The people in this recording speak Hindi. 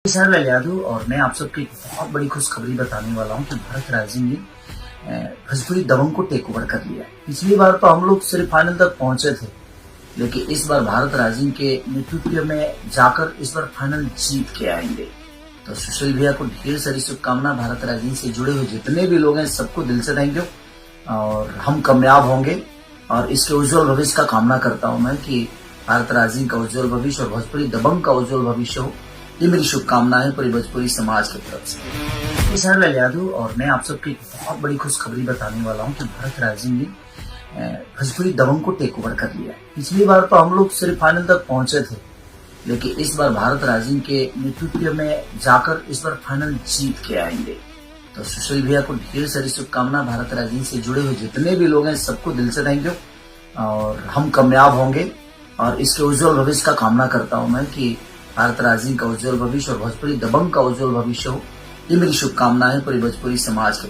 सर मैं यादव और मैं आप सबको एक बहुत बड़ी खुशखबरी बताने वाला हूं कि भारत राइजिंग ने भोजपुरी दबंग को टेक ओवर कर लिया। पिछली बार तो हम लोग सिर्फ फाइनल तक पहुंचे थे, लेकिन इस बार भारत राइजिंग के नेतृत्व में जाकर इस बार फाइनल जीत के आएंगे। तो सुशील भैया को ढेर सारी शुभकामना। भारत राइजिंग से जुड़े हुए जितने भी लोग हैं सबको दिल से थैंक यू और हम कामयाब होंगे। और इसके उज्जवल भविष्य का कामना करता हूं मैं कि भारत राइजिंग का उज्जवल भविष्य और भोजपुरी दबंग का उज्जवल भविष्य हो। ये मेरी शुभकामना है पूरी भोजपुरी समाज की तरफ से। सर मैं यादव और मैं आप सबको एक बहुत बड़ी खुशखबरी बताने वाला हूं कि भारत राइजिंग ने भोजपुरी दबंग को टेक ओवर कर लिया। पिछली बार तो हम लोग सिर्फ फाइनल तक पहुंचे थे, लेकिन इस बार भारत राइजिंग के नेतृत्व में जाकर इस बार फाइनल जीत के आएंगे। तो सुशील भैया को ढेर सारी शुभकामना। भारत राइजिंग से जुड़े हुए जितने भी लोग हैं सबको दिल से थैंक यू और हम कामयाब होंगे। और इसके उज्जवल भविष्य का कामना करता हूं मैं कि भारत राइजिंग का उज्जवल भविष्य और भोजपुरी दबंग का उज्जवल भविष्य हो। ये मेरी शुभकामना है पूरी भोजपुरी समाज के